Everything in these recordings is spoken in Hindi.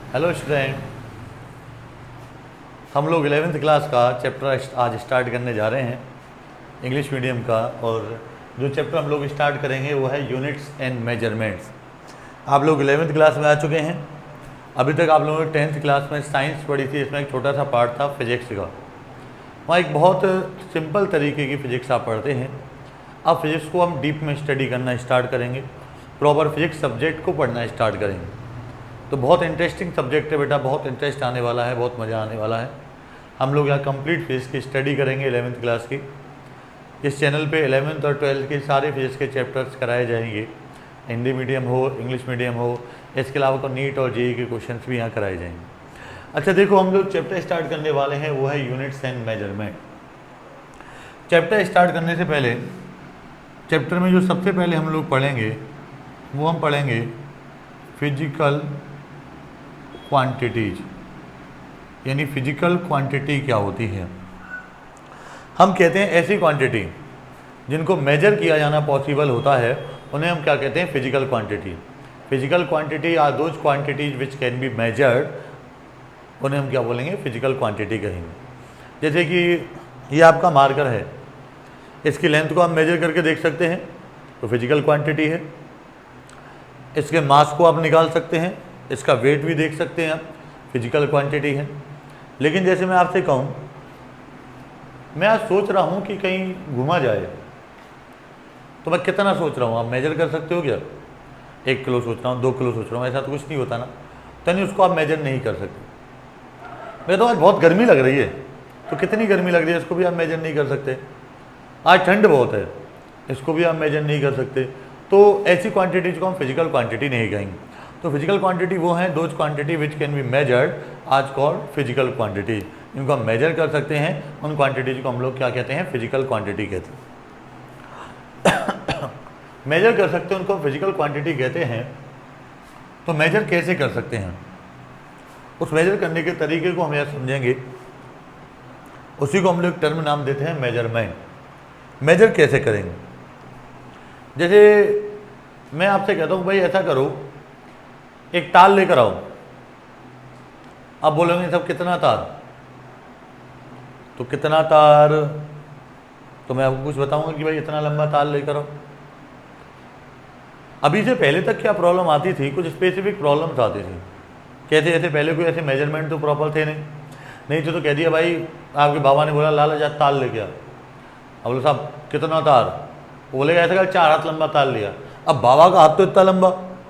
हेलो स्टूडेंट, हम लोग 11th क्लास का चैप्टर आज स्टार्ट करने जा रहे हैं इंग्लिश मीडियम का। और जो चैप्टर हम लोग स्टार्ट करेंगे वो है यूनिट्स एंड मेजरमेंट्स। आप लोग 11th क्लास में आ चुके हैं। अभी तक आप लोगों ने 10th क्लास में साइंस पढ़ी थी, इसमें एक छोटा सा पार्ट था फिजिक्स का। वहाँ एक बहुत सिंपल तरीके की फ़िज़िक्स आप पढ़ते हैं। अब फिज़िक्स को हम डीप में स्टडी करना स्टार्ट करेंगे, प्रॉपर फिज़िक्स सब्जेक्ट को पढ़ना स्टार्ट करेंगे। तो बहुत इंटरेस्टिंग सब्जेक्ट है बेटा, बहुत इंटरेस्ट आने वाला है, बहुत मज़ा आने वाला है। हम लोग यहाँ कंप्लीट फिज़िक्स की स्टडी करेंगे 11th क्लास की। इस चैनल पे 11th और 12th के सारे फिज़िक्स के चैप्टर्स कराए जाएंगे, हिंदी मीडियम हो, इंग्लिश मीडियम हो। इसके अलावा को नीट और जेईई के क्वेश्चंस भी यहाँ कराए जाएंगे। अच्छा देखो, हम लोग चैप्टर स्टार्ट करने वाले हैं, वो है units and measurement. Chapter start करने से पहले चैप्टर में जो सबसे पहले हम लोग पढ़ेंगे वो हम पढ़ेंगे फिजिकल क्वांटिटीज, यानी फिजिकल क्वांटिटी क्या होती है। हम कहते हैं ऐसी क्वांटिटी जिनको मेजर किया जाना पॉसिबल होता है, उन्हें हम क्या कहते हैं, physical quantity. Physical quantity are those quantities which can be measured, उन्हें हम क्या बोलेंगे, फिजिकल क्वांटिटी कहेंगे। जैसे कि ये आपका मार्कर है, इसकी लेंथ को आप मेजर करके देख सकते हैं तो फिजिकल क्वांटिटी है। इसके मास को आप निकाल सकते हैं, इसका वेट भी देख सकते हैं आप, फिजिकल क्वांटिटी है। लेकिन जैसे मैं आपसे कहूँ, मैं आज सोच रहा हूँ कि कहीं घूमा जाए, तो मैं कितना सोच रहा हूँ, आप मेजर कर सकते हो क्या? 1 किलो सोच रहा हूँ, 2 किलो सोच रहा हूँ, ऐसा तो कुछ नहीं होता ना। तो नहीं, उसको आप मेजर नहीं कर सकते। मैं तो आज बहुत गर्मी लग रही है, तो कितनी गर्मी लग रही है इसको भी आप मेजर नहीं कर सकते। आज ठंड बहुत है, इसको भी आप मेजर नहीं कर सकते। तो ऐसी क्वांटिटीज को हम फिजिकल क्वांटिटी नहीं कहेंगे। तो फिजिकल क्वांटिटी वो है those quantity which can be measured आज कॉल्ड फिजिकल क्वांटिटी। इनको हम मेजर कर सकते हैं, उन क्वांटिटीज को हम लोग क्या कहते हैं, फिजिकल क्वांटिटी कहते हैं। मेजर कर सकते हैं, उनको फिजिकल क्वांटिटी कहते हैं। तो मेजर कैसे कर सकते हैं, उस मेजर करने के तरीके को हम यह समझेंगे, उसी को हम लोग टर्म नाम देते हैं मेजरमेंट। मेजर कैसे करेंगे, जैसे मैं आपसे कहता हूँ भाई ऐसा करो, एक तार लेकर आओ। आप बोलोगे सब कितना तार, तो कितना तार, तो मैं आपको कुछ बताऊंगा कि भाई इतना लंबा तार लेकर आओ। अभी से पहले तक क्या प्रॉब्लम आती थी, कुछ स्पेसिफिक प्रॉब्लम्स आती थी। कैसे, ऐसे पहले कोई ऐसे मेजरमेंट तो प्रॉपर थे नहीं थे, तो कह दिया भाई, आपके बाबा ने बोला लाला जा तार लेके आ। अब बोले साहब कितना तार, बोलेगा ऐसा कर 4 हाथ लंबा तार लिया। अब बाबा का हाथ तो इतना लंबा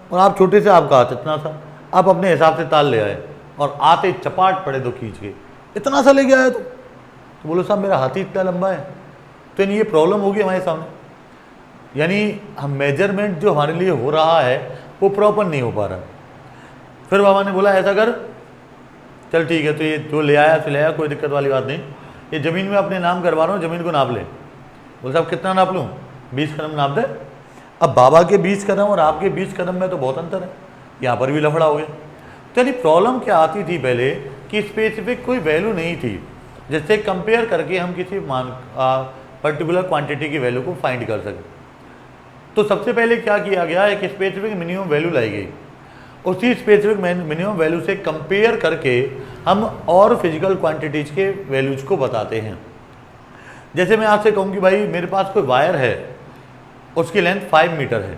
और आप छोटे से, आपका हाथ इतना सा, आप अपने हिसाब से तार ले आए और आते चपाट पड़े दो खींच के, इतना सा लेके आया तो बोलो साहब मेरा हाथ ही इतना लंबा है। तो ये प्रॉब्लम होगी हमारे सामने, यानी हम मेजरमेंट जो हमारे लिए हो रहा है वो प्रॉपर नहीं हो पा रहा। फिर बाबा ने बोला ऐसा कर, चल ठीक है, तो ये जो ले आया तो ले आया, कोई दिक्कत वाली बात नहीं। ये ज़मीन में अपने नाम करवा रहा हूँ, ज़मीन को नाप ले। बोले साहब कितना नाप लूँ, 20 कदम नाप दे। अब बाबा के 20 कदम और आपके 20 कदम में तो बहुत अंतर है, यहाँ पर भी लफड़ा हो गया। तो यानी प्रॉब्लम क्या आती थी पहले कि स्पेसिफिक कोई वैल्यू नहीं थी जिससे कंपेयर करके हम किसी पर्टिकुलर क्वांटिटी की वैल्यू को फाइंड कर सकें। तो सबसे पहले क्या किया गया, एक स्पेसिफिक मिनिमम वैल्यू लाई गई। उसी स्पेसिफिक मिनिमम वैल्यू से कंपेयर करके हम और फिजिकल क्वांटिटीज के वैल्यूज को बताते हैं। जैसे मैं आपसे कहूँ कि भाई मेरे पास कोई वायर है, उसकी लेंथ 5 मीटर है,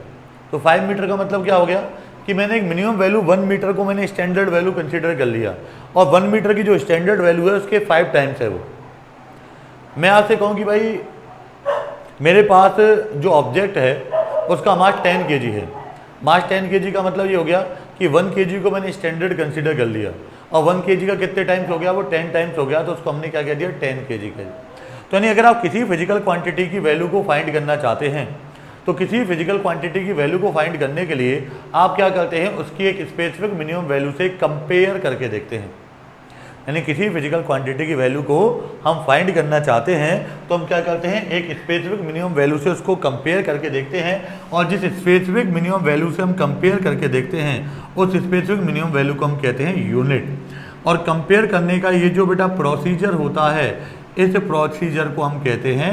तो 5 मीटर का मतलब क्या हो गया कि मैंने एक मिनिमम वैल्यू 1 मीटर को मैंने स्टैंडर्ड वैल्यू कंसीडर कर लिया, और 1 मीटर की जो स्टैंडर्ड वैल्यू है उसके 5 टाइम्स है वो। मैं आपसे कहूँ कि भाई मेरे पास जो ऑब्जेक्ट है उसका मास 10 kg है। मास 10 kg का मतलब ये हो गया कि 1 kg को मैंने स्टैंडर्ड कंसीडर कर लिया, और 1 kg का कितने टाइम्स हो गया, वो 10 टाइम्स हो गया, तो उसको हमने क्या कह दिया, 10 kg कह दिया। तो यानी अगर आप किसी फिजिकल क्वांटिटी की वैल्यू को फाइंड करना चाहते हैं, तो किसी फिजिकल क्वांटिटी की वैल्यू को फाइंड करने के लिए आप क्या करते हैं, उसकी एक स्पेसिफिक मिनिमम वैल्यू से कंपेयर करके देखते हैं। यानी किसी फिजिकल क्वांटिटी की वैल्यू को हम फाइंड करना चाहते हैं तो हम क्या करते हैं, एक स्पेसिफिक मिनिमम वैल्यू से उसको कंपेयर करके देखते हैं, और जिस स्पेसिफिक मिनिमम वैल्यू से हम कंपेयर करके देखते हैं उस स्पेसिफिक मिनिमम वैल्यू को हम कहते हैं यूनिट। और कंपेयर करने का ये जो बेटा प्रोसीजर होता है, इस प्रोसीजर को हम कहते हैं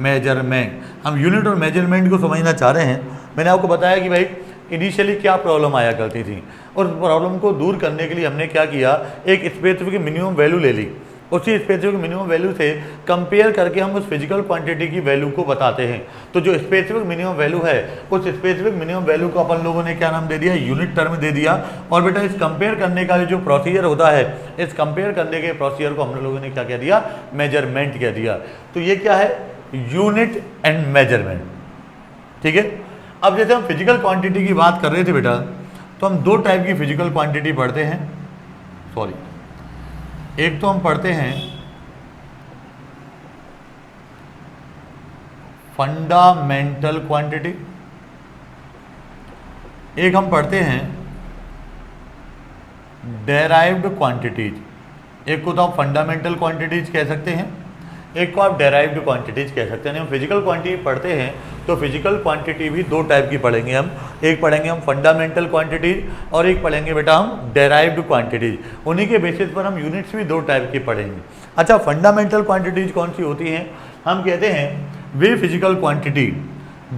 मेजरमेंट। हम यूनिट और मेजरमेंट को समझना चाह रहे हैं। मैंने आपको बताया कि भाई इनिशियली क्या प्रॉब्लम आया करती थी, और प्रॉब्लम को दूर करने के लिए हमने क्या किया, एक स्पेसिफिक मिनिमम वैल्यू ले ली, उसी स्पेसिफिक मिनिमम वैल्यू से कंपेयर करके हम उस फिजिकल क्वांटिटी की वैल्यू को बताते हैं। तो जो स्पेसिफिक मिनिमम वैल्यू है, उस स्पेसिफिक मिनिमम वैल्यू को अपन लोगों ने क्या नाम दे दिया, यूनिट टर्म दे दिया। और बेटा इस कंपेयर करने का जो प्रोसीजर होता है, इस कंपेयर करने के प्रोसीजर को हम लोगों ने क्या कह दिया, मेजरमेंट कह दिया। तो ये क्या है, यूनिट एंड मेजरमेंट। ठीक है, अब जैसे हम फिजिकल क्वांटिटी की बात कर रहे थे बेटा, तो हम दो टाइप की फिजिकल क्वांटिटी पढ़ते हैं, सॉरी, एक तो हम पढ़ते हैं फंडामेंटल क्वांटिटी, एक हम पढ़ते हैं डेराइव्ड क्वांटिटीज। एक को तो आप फंडामेंटल क्वांटिटीज कह सकते हैं, एक को आप डेराइव्ड क्वांटिटीज कह सकते हैं। हम फिजिकल क्वांटिटी पढ़ते हैं तो फिजिकल क्वांटिटी भी दो टाइप की पढ़ेंगे हम, एक पढ़ेंगे हम फंडामेंटल क्वांटिटीज और एक पढ़ेंगे बेटा हम डेराइव्ड क्वांटिटीज। उन्हीं के बेसिस पर हम यूनिट्स भी दो टाइप की पढ़ेंगे। अच्छा, फंडामेंटल क्वांटिटीज कौन सी होती हैं, हम कहते हैं वे फिजिकल क्वांटिटी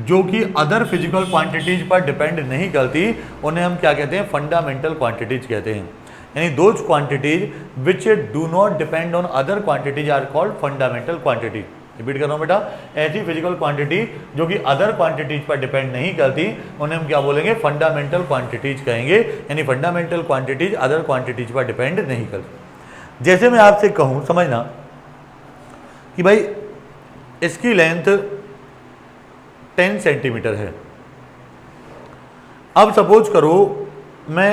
जो कि अदर फिजिकल क्वांटिटीज पर डिपेंड नहीं करती, उन्हें हम क्या कहते हैं, फंडामेंटल क्वांटिटीज कहते हैं। यानी those quantities which do not depend on other quantities are called fundamental quantity. Repeat कर रहा हूँ बेटा, ऐसी फिजिकल क्वांटिटी जो कि अदर क्वांटिटीज पर डिपेंड नहीं करती, उन्हें हम क्या बोलेंगे, फंडामेंटल क्वांटिटीज कहेंगे। यानी फंडामेंटल क्वांटिटीज अदर क्वांटिटीज पर डिपेंड नहीं करती। जैसे मैं आपसे कहूँ, समझना कि भाई इसकी लेंथ 10 सेंटीमीटर है। अब सपोज करो मैं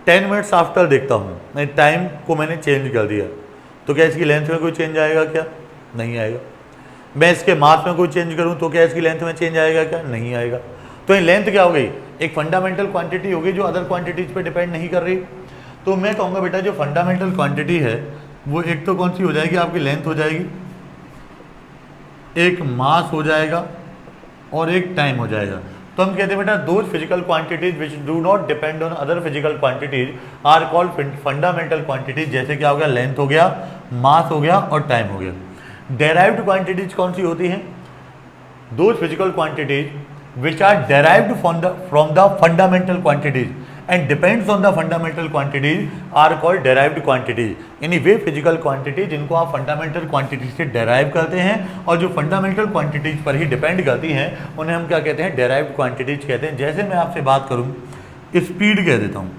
10 मिनट्स आफ्टर देखता हूँ, मैं टाइम को मैंने चेंज कर दिया, तो क्या इसकी लेंथ में कोई चेंज आएगा क्या, नहीं आएगा। मैं इसके मास में कोई चेंज करूँ तो क्या इसकी लेंथ में चेंज आएगा क्या, नहीं आएगा। तो ये लेंथ क्या हो गई, एक फंडामेंटल क्वांटिटी हो गई जो अदर क्वांटिटीज पे डिपेंड नहीं कर रही। तो मैं कहूँगा बेटा जो फंडामेंटल क्वांटिटी है वो एक तो कौन सी हो जाएगी, आपकी लेंथ हो जाएगी, एक मास हो जाएगा और एक टाइम हो जाएगा। तो हम कहते हैं बेटा those physical quantities which do not depend on other physical quantities are called fundamental quantities. जैसे क्या हो गया, लेंथ हो गया, मास हो गया और टाइम हो गया। डेराइव्ड क्वांटिटीज कौन सी होती हैं, those physical quantities which are derived from the fundamental quantities and depends on the fundamental quantities are called derived quantities. यानी वे फिजिकल क्वांटिटी जिनको आप फंडामेंटल क्वांटिटी से डेराइव करते हैं और जो फंडामेंटल क्वांटिटीज पर ही डिपेंड करती हैं, उन्हें हम क्या कहते हैं, डेराइव्ड क्वांटिटीज कहते हैं। जैसे मैं आपसे बात करूं, स्पीड कह देता हूं,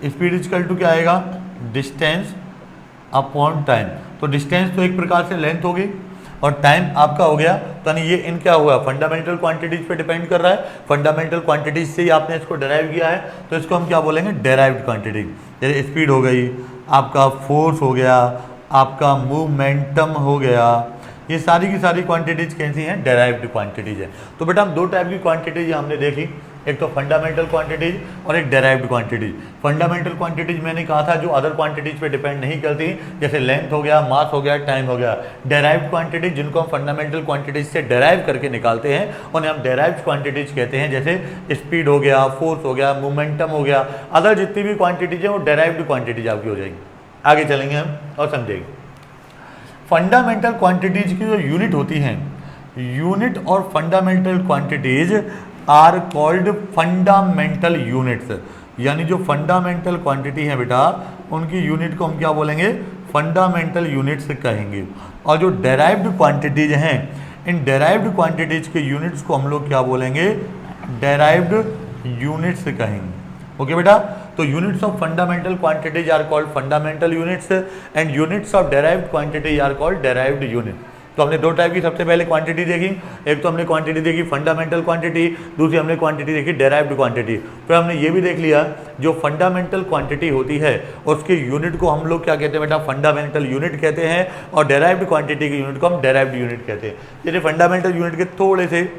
स्पीड इक्वल टू क्या आएगा, डिस्टेंस अपॉन टाइम। तो डिस्टेंस तो एक प्रकार से लेंथ हो गई और टाइम आपका हो गया, तो ये इन क्या हुआ, फंडामेंटल क्वांटिटीज पे डिपेंड कर रहा है। फंडामेंटल क्वांटिटीज से ही आपने इसको डेराइव किया है, तो इसको हम क्या बोलेंगे, डेराइव्ड क्वांटिटी। जैसे स्पीड हो गई, आपका फोर्स हो गया, आपका मोमेंटम हो गया, ये सारी की सारी क्वांटिटीज कैसी हैं, डेराइव्ड क्वांटिटीज है। तो बेटा हम दो टाइप की क्वांटिटीज हमने देखी, एक तो फंडामेंटल क्वांटिटीज और एक डेराइव्ड क्वांटिटीज। फंडामेंटल क्वांटिटीज मैंने कहा था जो अदर क्वांटिटीज पे डिपेंड नहीं करती, जैसे लेंथ हो गया, मास हो गया, टाइम हो गया। डेराइव्ड क्वांटिटीज जिनको हम फंडामेंटल क्वांटिटीज से डेराइव करके निकालते हैं, उन्हें हम डेराइव्ड क्वांटिटीज कहते हैं। जैसे स्पीड हो गया, फोर्स हो गया, मोमेंटम हो गया, अदर जितनी भी क्वांटिटीज है वो डेराइव्ड क्वांटिटीज आपकी हो जाएंगी। आगे चलेंगे हम और समझेंगे। फंडामेंटल क्वांटिटीज की जो यूनिट होती हैं, यूनिट और fundamental quantities are called fundamental units. यानी जो फंडामेंटल क्वांटिटी है बेटा, उनकी यूनिट को हम क्या बोलेंगे, फंडामेंटल यूनिट्स कहेंगे। और जो डेराइव्ड क्वांटिटीज हैं, इन डेराइव्ड क्वांटिटीज के यूनिट्स को हम लोग क्या बोलेंगे, डेराइव्ड यूनिट्स कहेंगे। ओके बेटा, तो units of fundamental quantities are called fundamental units and units of derived quantity are called derived unit. तो हमने दो टाइप की सबसे पहले क्वांटिटी देखी, एक तो हमने क्वांटिटी देखी फंडामेंटल क्वांटिटी, दूसरी हमने क्वांटिटी देखी डेराइव्ड क्वांटिटी। फिर हमने ये भी देख लिया जो फंडामेंटल क्वांटिटी होती है उसके यूनिट को हम लोग क्या कहते हैं बेटा, फंडामेंटल यूनिट कहते हैं, और डेराइव्ड क्वांटिटी की यूनिट को हम डेराइव्ड यूनिट कहते हैं। जैसे फंडामेंटल यूनिट के थोड़े से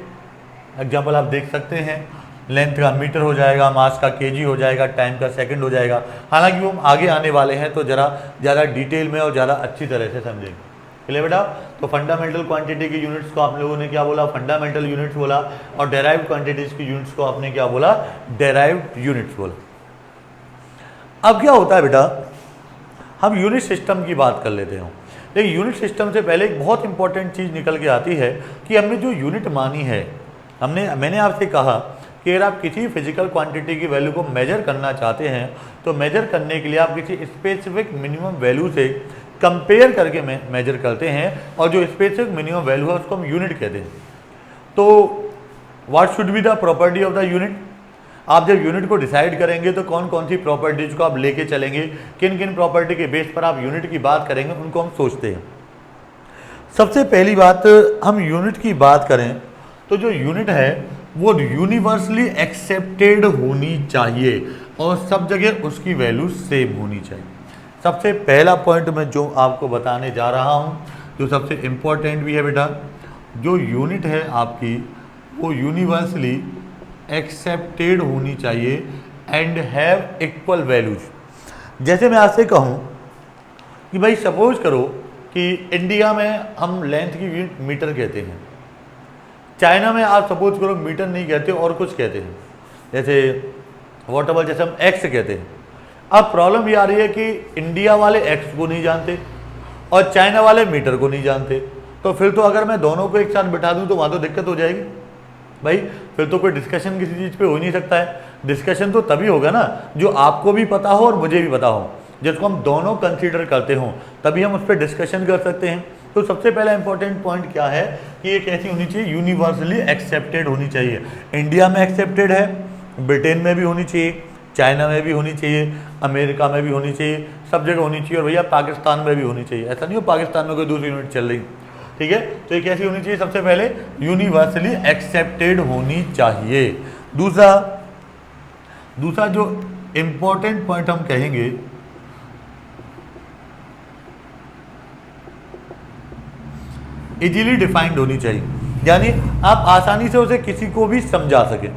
एग्जाम्पल आप देख सकते हैं, लेंथ का मीटर हो जाएगा, मास का केजी हो जाएगा, टाइम का सेकंड हो जाएगा। हालांकि वो हम आगे आने वाले हैं तो जरा ज़्यादा डिटेल में और ज़्यादा अच्छी तरह से समझेंगे। चलिए बेटा, तो फंडामेंटल क्वांटिटी की यूनिट्स को आप लोगों ने क्या बोला, फंडामेंटल यूनिट्स बोला, और डेराइव्ड क्वांटिटीज की यूनिट्स को आपने क्या बोला, डेराइव्ड यूनिट्स बोला। अब क्या होता है बेटा, हम यूनिट सिस्टम की बात कर लेते हैं। लेकिन यूनिट सिस्टम से पहले एक बहुत इंपॉर्टेंट चीज़ निकल के आती है कि हमने जो यूनिट मानी है मैंने आपसे कहा कि अगर आप किसी फिजिकल क्वांटिटी की वैल्यू को मेजर करना चाहते हैं तो मेजर करने के लिए आप किसी स्पेसिफिक मिनिमम वैल्यू से कंपेयर करके मेजर करते हैं, और जो स्पेसिफिक मिनिमम वैल्यू है उसको हम यूनिट कहते हैं। तो what should be the property of the unit? आप जब यूनिट को डिसाइड करेंगे तो कौन कौन सी प्रॉपर्टीज को आप लेके चलेंगे, किन किन प्रॉपर्टी के बेस पर आप यूनिट की बात करेंगे, उनको हम सोचते हैं। सबसे पहली बात, हम यूनिट की बात करें तो जो यूनिट है वो यूनिवर्सली एक्सेप्टेड होनी चाहिए और सब जगह उसकी वैल्यू सेम होनी चाहिए। सबसे पहला पॉइंट मैं जो आपको बताने जा रहा हूँ, जो सबसे इम्पोर्टेंट भी है बेटा, जो यूनिट है आपकी वो यूनिवर्सली एक्सेप्टेड होनी चाहिए एंड हैव इक्वल वैल्यूज। जैसे मैं आपसे कहूँ कि भाई सपोज करो कि इंडिया में हम लेंथ की यूनिट मीटर कहते हैं, चाइना में आप सपोज करो मीटर नहीं कहते और कुछ कहते हैं, जैसे वॉटेवर, जैसे हम एक्स कहते हैं। अब प्रॉब्लम ये आ रही है कि इंडिया वाले एक्स को नहीं जानते और चाइना वाले मीटर को नहीं जानते, तो फिर तो अगर मैं दोनों को एक साथ बिठा दूं तो वहाँ तो दिक्कत हो जाएगी भाई, फिर तो कोई डिस्कशन किसी चीज़ पे हो ही नहीं सकता है। डिस्कशन तो तभी होगा ना जो आपको भी पता हो और मुझे भी पता हो, जिसको हम दोनों कंसीडर करते हों, तभी हम उस पर डिस्कशन कर सकते हैं। तो सबसे पहला इंपॉर्टेंट पॉइंट क्या है कि ये कैसी होनी चाहिए, यूनिवर्सली एक्सेप्टेड होनी चाहिए। इंडिया में एक्सेप्टेड है, ब्रिटेन में भी होनी चाहिए, चाइना में भी होनी चाहिए, अमेरिका में भी होनी चाहिए, सब जगह होनी चाहिए, और भैया पाकिस्तान में भी होनी चाहिए। ऐसा नहीं हो पाकिस्तान में कोई दूसरी यूनिट चल रही, ठीक है। तो ये कैसी होनी चाहिए, सबसे पहले यूनिवर्सली एक्सेप्टेड होनी चाहिए। दूसरा जो इंपॉर्टेंट पॉइंट हम कहेंगे, इजीली डिफाइंड होनी चाहिए, यानी आप आसानी से उसे किसी को भी समझा सकें।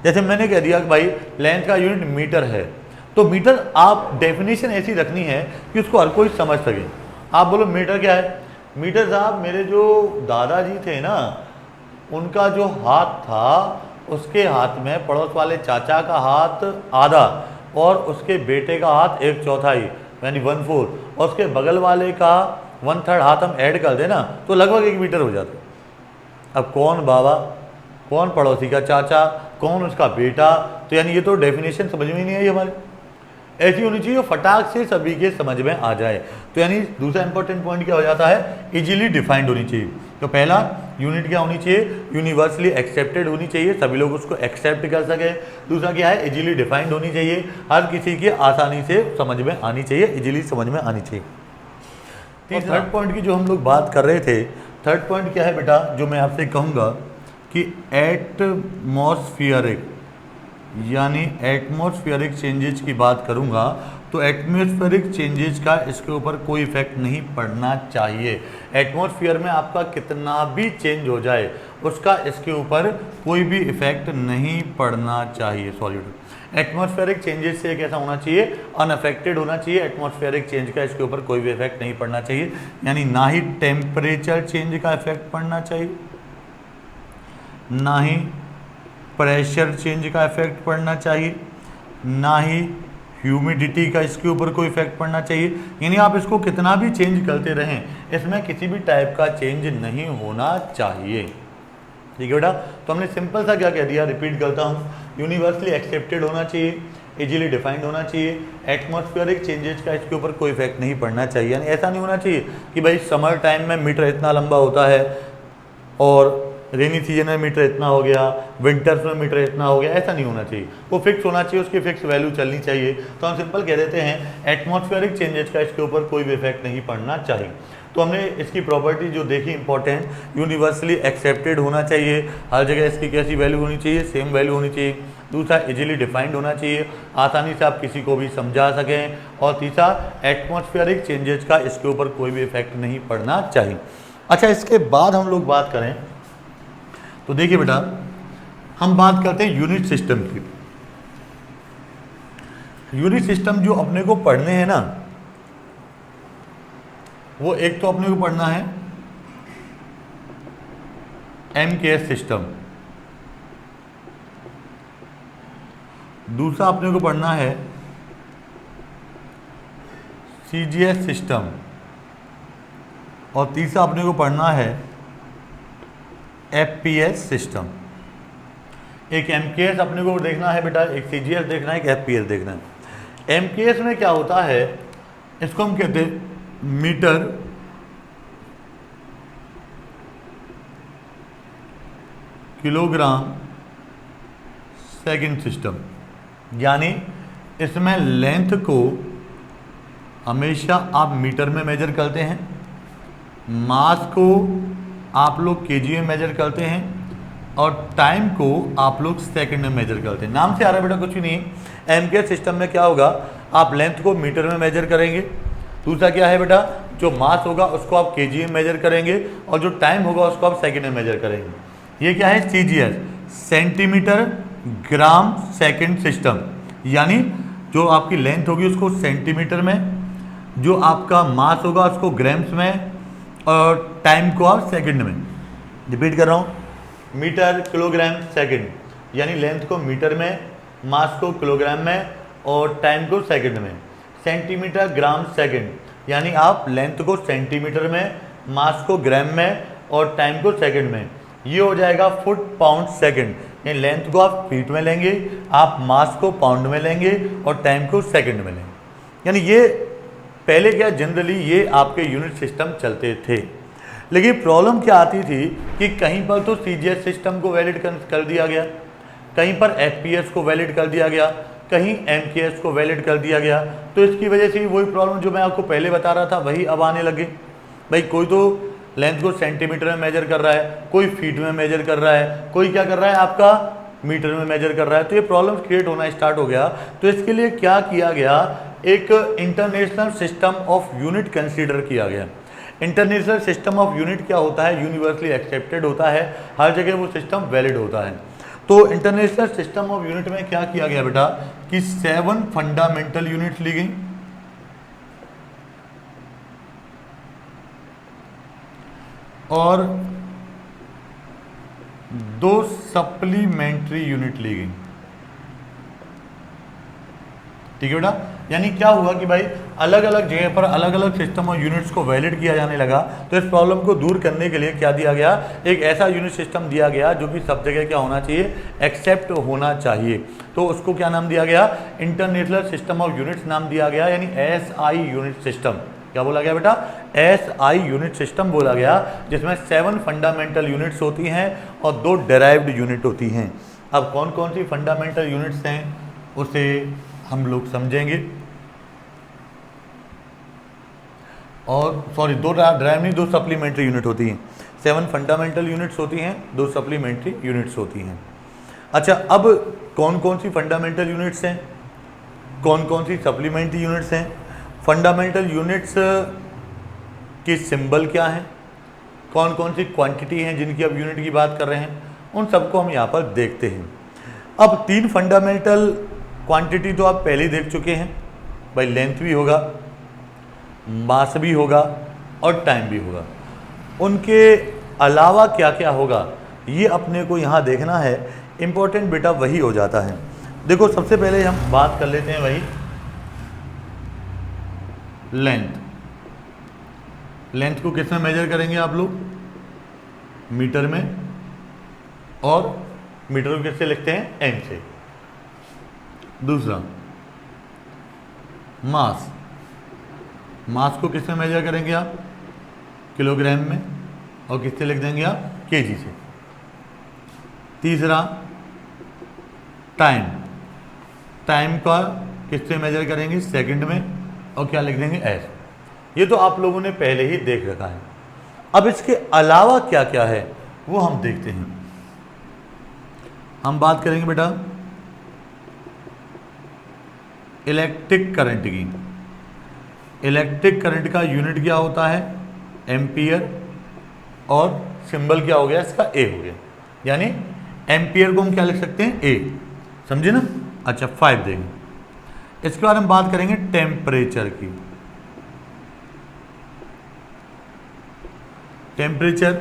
जैसे मैंने कह दिया कि भाई लेंथ का यूनिट मीटर है, तो मीटर आप डेफिनेशन ऐसी रखनी है कि उसको हर कोई समझ सके। आप बोलो मीटर क्या है? मीटर साहब, मेरे जो दादाजी थे ना, उनका जो हाथ था उसके हाथ में पड़ोस वाले चाचा का हाथ आधा और उसके बेटे का हाथ 1/4 यानी 1/4 और उसके बगल वाले का 1/3 हाथ हम ऐड कर देना तो लगभग 1 मीटर हो जाता। अब कौन बाबा, कौन पड़ोसी का चाचा, कौन उसका बेटा, तो यानी ये तो डेफिनेशन समझ में ही नहीं आई हमारे। ऐसी होनी चाहिए फटाक से सभी के समझ में आ जाए। तो यानी दूसरा इंपॉर्टेंट पॉइंट क्या हो जाता है, इजीली डिफाइंड होनी चाहिए। तो पहला यूनिट क्या होनी चाहिए, यूनिवर्सली एक्सेप्टेड होनी चाहिए, सभी लोग उसको एक्सेप्ट कर सके। दूसरा क्या है, इजीली डिफाइंड होनी चाहिए, हर किसी की आसानी से समझ में आनी चाहिए, इजीली समझ में आनी चाहिए। तीसरा थर्ड पॉइंट की जो हम लोग बात कर रहे थे, थर्ड पॉइंट क्या है बेटा, जो मैं आपसे कहूँगा कि एटमॉस्फियरिक, यानी एटमॉस्फेरिक चेंजेस की बात करूंगा तो एटमॉस्फेरिक चेंजेस का इसके ऊपर कोई इफेक्ट नहीं पड़ना चाहिए। एटमॉस्फेयर में आपका कितना भी चेंज हो जाए उसका इसके ऊपर कोई भी इफेक्ट नहीं पड़ना चाहिए। सॉलिड एटमॉस्फेरिक चेंजेस से कैसा होना चाहिए, अनअफेक्टेड होना चाहिए। एटमॉस्फेरिक चेंज का इसके ऊपर कोई भी इफेक्ट नहीं पड़ना चाहिए, यानी ना ही टेम्परेचर चेंज का इफेक्ट पड़ना चाहिए, ना ही प्रेशर चेंज का इफेक्ट पड़ना चाहिए, ना ही ह्यूमिडिटी का इसके ऊपर कोई इफेक्ट पड़ना चाहिए। यानी आप इसको कितना भी चेंज करते रहें, इसमें किसी भी टाइप का चेंज नहीं होना चाहिए। ठीक है बेटा, तो हमने सिंपल सा क्या कह दिया, रिपीट करता हूँ, यूनिवर्सली एक्सेप्टेड होना चाहिए, इजीली डिफाइंड होना चाहिए, एटमॉस्फेरिक चेंजेस का इसके ऊपर कोई इफेक्ट नहीं पड़ना चाहिए। यानी ऐसा नहीं होना चाहिए कि भाई समर टाइम में मीटर इतना लंबा होता है और रेनी सीजन में मीटर इतना हो गया, विंटर्स में मीटर इतना हो गया, ऐसा नहीं होना चाहिए। वो फिक्स होना चाहिए, उसकी फिक्स वैल्यू चलनी चाहिए। तो हम सिंपल कह देते हैं एटमॉस्फेरिक चेंजेस का इसके ऊपर कोई भी इफेक्ट नहीं पड़ना चाहिए। तो हमने इसकी प्रॉपर्टी जो देखी इंपॉर्टेंट, यूनिवर्सली एक्सेप्टेड होना चाहिए, हर जगह इसकी कैसी वैल्यू होनी चाहिए, सेम वैल्यू होनी चाहिए। दूसरा इजीली डिफाइंड होना चाहिए, आसानी से आप किसी को भी समझा सकें। और तीसरा एटमॉस्फेरिक चेंजेस का इसके ऊपर कोई भी इफेक्ट नहीं पड़ना चाहिए। अच्छा, इसके बाद हम लोग बात करें तो देखिए बेटा, हम बात करते हैं यूनिट सिस्टम की। यूनिट सिस्टम जो अपने को पढ़ने हैं ना, वो एक तो अपने को पढ़ना है MKS सिस्टम, दूसरा अपने को पढ़ना है CGS सिस्टम और तीसरा अपने को पढ़ना है एफपीएस सिस्टम। एक एमकेएस अपने को देखना है बेटा, एक सीजीएस देखना है, एक एफपीएस देखना है। एमकेएस में क्या होता है, इसको हम कहते हैं मीटर किलोग्राम सेकंड सिस्टम, यानी इसमें लेंथ को हमेशा आप मीटर में मेजर करते हैं, मास को आप लोग केजी में मेजर करते हैं और टाइम को आप लोग सेकंड में मेजर करते हैं। नाम से आ रहा है बेटा, कुछ भी नहीं है। एमकेएस सिस्टम में क्या होगा, आप लेंथ को मीटर में मेजर करेंगे, दूसरा क्या है बेटा, जो मास होगा उसको आप केजी में मेजर करेंगे और जो टाइम होगा उसको आप सेकंड में मेजर करेंगे। ये क्या है, CGS, centimetre gram second system, यानी जो आपकी लेंथ होगी उसको सेंटीमीटर में, जो आपका मास होगा उसको ग्राम्स में और टाइम को आप सेकंड में। रिपीट कर रहा हूँ, मीटर किलोग्राम सेकंड, यानी लेंथ को मीटर में, मास को किलोग्राम में और टाइम को सेकंड में। सेंटीमीटर ग्राम सेकंड, यानी आप लेंथ को सेंटीमीटर में, मास को ग्राम में और टाइम को सेकंड में। ये हो जाएगा फुट पाउंड सेकंड, यानी लेंथ को आप फीट में लेंगे, आप मास को पाउंड में लेंगे और टाइम को सेकंड में लेंगे। यानी ये पहले क्या जनरली ये आपके यूनिट सिस्टम चलते थे, लेकिन प्रॉब्लम क्या आती थी कि कहीं पर तो सीजीएस सिस्टम को वैलिड कर दिया गया, कहीं पर एफपीएस को वैलिड कर दिया गया, कहीं एमकेएस को वैलिड कर दिया गया। तो इसकी वजह से वही प्रॉब्लम जो मैं आपको पहले बता रहा था वही अब आने लगे। भाई कोई तो लेंथ को सेंटीमीटर में मेजर कर रहा है, कोई फीट में मेजर कर रहा है, कोई क्या कर रहा है आपका मीटर में मेजर कर रहा है, तो ये प्रॉब्लम क्रिएट होना स्टार्ट हो गया। तो इसके लिए क्या किया गया, एक international system of unit consider किया गया। इंटरनेशनल सिस्टम ऑफ यूनिट क्या होता है, यूनिवर्सली एक्सेप्टेड होता है, हर जगह वो सिस्टम वैलिड होता है। तो इंटरनेशनल सिस्टम ऑफ यूनिट में क्या किया गया बेटा कि 7 फंडामेंटल यूनिट्स ली गई और 2 सप्लीमेंट्री यूनिट ली गई। ठीक है बेटा, यानी क्या हुआ कि भाई अलग अलग जगह पर अलग अलग सिस्टम और यूनिट्स को वैलिड किया जाने लगा। तो इस प्रॉब्लम को दूर करने के लिए क्या दिया गया, एक ऐसा यूनिट सिस्टम दिया गया जो कि सब जगह क्या होना चाहिए, एक्सेप्ट होना चाहिए। तो उसको क्या नाम दिया गया, इंटरनेशनल सिस्टम ऑफ यूनिट्स नाम दिया गया, यानी एसआई यूनिट सिस्टम। क्या बोला गया बेटा, एसआई यूनिट सिस्टम बोला गया, जिसमें 7 फंडामेंटल यूनिट्स होती हैं और 2 डेराइव्ड यूनिट होती हैं। अब कौन कौन सी फंडामेंटल यूनिट्स हैं उसे हम लोग समझेंगे। और सॉरी 2 ड्राइव नहीं, 2 सप्लीमेंट्री यूनिट होती हैं। 7 फंडामेंटल यूनिट्स होती हैं, 2 सप्लीमेंट्री यूनिट्स होती हैं। अच्छा, अब कौन कौन सी फंडामेंटल यूनिट्स हैं, कौन कौन सी सप्लीमेंट्री यूनिट्स हैं, फंडामेंटल यूनिट्स की सिंबल क्या है, कौन कौन सी क्वांटिटी हैं जिनकी अब यूनिट की बात कर रहे हैं, उन सबको हम यहाँ पर देखते हैं। अब 3 फंडामेंटल क्वांटिटी तो आप पहले ही देख चुके हैं भाई, लेंथ भी होगा, मास भी होगा और टाइम भी होगा। उनके अलावा क्या क्या होगा ये अपने को यहाँ देखना है। इम्पोर्टेंट बेटा वही हो जाता है। देखो सबसे पहले हम बात कर लेते हैं वही लेंथ। लेंथ को किस में मेजर करेंगे आप लोग, मीटर में, और मीटर को किससे लिखते हैं, एम से। दूसरा मास, मास को किस में मेजर करेंगे आप, किलोग्राम में, और किससे लिख देंगे आप, केजी से। तीसरा टाइम, टाइम का किससे मेजर करेंगे, सेकंड में, और क्या लिख देंगे, एस। ये तो आप लोगों ने पहले ही देख रखा है। अब इसके अलावा क्या क्या है वो हम देखते हैं। हम बात करेंगे बेटा इलेक्ट्रिक करंट की। इलेक्ट्रिक करंट का यूनिट क्या होता है, एम्पियर, और सिंबल क्या हो गया इसका, ए हो गया। यानी एम्पियर को हम क्या लिख सकते हैं, ए, समझे ना। अच्छा 5 देंगे। इसके बाद हम बात करेंगे टेम्परेचर की। टेम्परेचर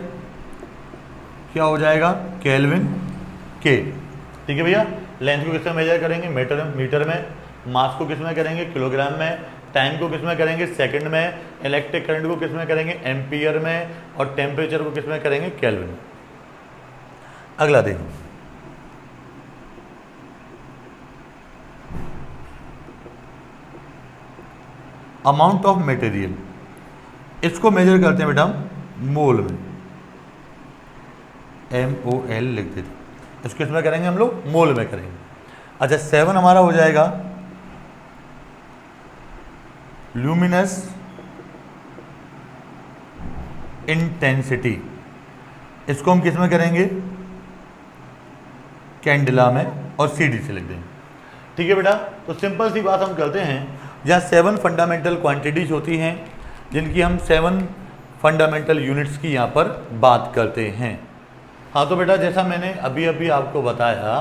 क्या हो जाएगा, केल्विन के। ठीक है भैया, लेंथ को किस में मेजर करेंगे, मीटर में, मास को किस में करेंगे, किलोग्राम में, टाइम को किस में करेंगे, सेकंड में, इलेक्ट्रिक करंट को किस में करेंगे, एम्पियर में, और टेम्परेचर को किस में करेंगे, केल्विन। अगला देखो, अमाउंट ऑफ मटेरियल, इसको मेजर करते हैं बेटा हम मोल में, MOL लिख देते, इसको इसमें करेंगे हम लोग मोल में करेंगे। अच्छा 7 हमारा हो जाएगा ल्यूमिनस इंटेंसिटी, इसको हम किस में करेंगे, कैंडिला में, और CD से लिख देंगे। ठीक है बेटा, तो सिंपल सी बात हम करते हैं, जहाँ 7 फंडामेंटल क्वांटिटीज होती हैं जिनकी हम 7 फंडामेंटल यूनिट्स की यहाँ पर बात करते हैं। हाँ तो बेटा जैसा मैंने अभी अभी आपको बताया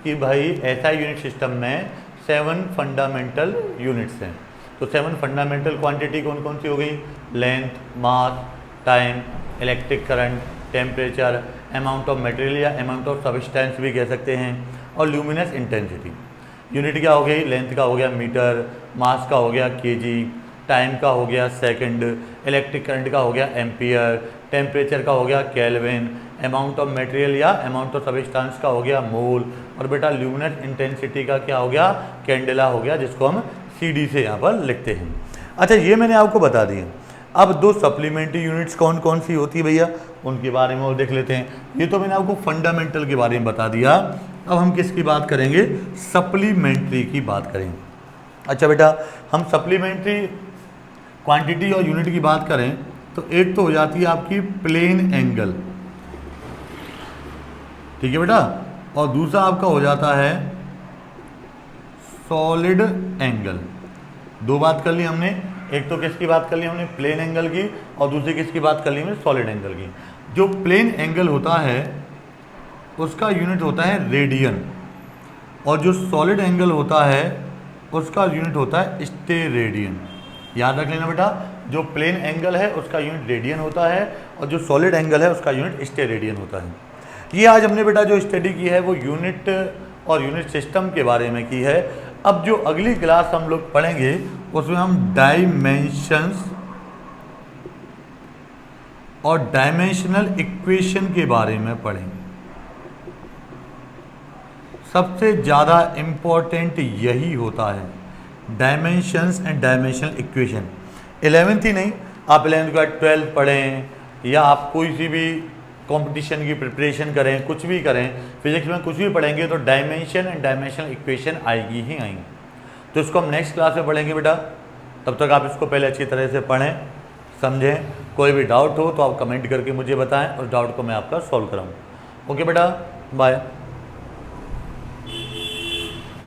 कि भाई SI यूनिट सिस्टम में 7 फंडामेंटल यूनिट्स हैं। तो 7 फंडामेंटल क्वांटिटी कौन कौन सी हो गई, length, mass, time, electric current, temperature, amount of material या अमाउंट ऑफ सब्सटेंस भी कह सकते हैं, और ल्यूमिनस इंटेंसिटी। यूनिट क्या हो गई, लेंथ का हो गया मीटर, मास का हो गया केजी, टाइम का हो गया सेकंड, इलेक्ट्रिक करंट का हो गया एम्पियर, टेम्परेचर का हो गया केल्विन, अमाउंट ऑफ मटेरियल या अमाउंट ऑफ सब्सटेंस का हो गया मोल, और बेटा ल्यूमिनस इंटेंसिटी का क्या हो गया, कैंडेला हो गया, जिसको हम CD से यहाँ पर लिखते हैं। अच्छा ये मैंने आपको बता दिया। अब 2 सप्लीमेंट्री यूनिट्स कौन कौन सी होती है भैया, उनके बारे में और देख लेते हैं। ये तो मैंने आपको फंडामेंटल के बारे में बता दिया, अब हम किसकी बात करेंगे, सप्लीमेंट्री की बात करेंगे। अच्छा बेटा हम सप्लीमेंट्री क्वांटिटी और यूनिट की बात करें तो एक तो हो जाती है आपकी प्लेन एंगल, ठीक है बेटा, और दूसरा आपका हो जाता है सॉलिड एंगल। 2 बात कर ली हमने, एक तो किसकी बात कर ली हमने, प्लेन एंगल की, और दूसरी किसकी बात कर ली हमने, सॉलिड एंगल की। जो प्लेन एंगल होता है उसका यूनिट होता है रेडियन, और जो सॉलिड एंगल होता है उसका यूनिट होता है स्टेरेडियन। याद रख लेना बेटा, जो प्लेन एंगल है उसका यूनिट रेडियन होता है, और जो सॉलिड एंगल है उसका यूनिट स्टेरेडियन होता है। ये आज हमने बेटा जो स्टडी की है वो यूनिट और यूनिट सिस्टम के बारे में की है। अब जो अगली क्लास हम लोग पढ़ेंगे उसमें हम डायमेंशंस और डायमेंशनल इक्वेशन के बारे में पढ़ेंगे। सबसे ज़्यादा इम्पोर्टेंट यही होता है, dimensions and dimensional equation. 11th ही नहीं, आप 11th के बाद 12th पढ़ें, या आप कोई सी भी कंपटीशन की प्रिपरेशन करें, कुछ भी करें, फिजिक्स में कुछ भी पढ़ेंगे तो डायमेंशन एंड डायमेंशनल इक्वेशन आएगी ही आएंगी। तो इसको हम नेक्स्ट क्लास में पढ़ेंगे बेटा, तब तक आप इसको पहले अच्छी तरह से पढ़ें, समझें। कोई भी डाउट हो तो आप कमेंट करके मुझे बताएं, उस डाउट को मैं आपका सॉल्व कराऊँ। ओके बेटा, बाय।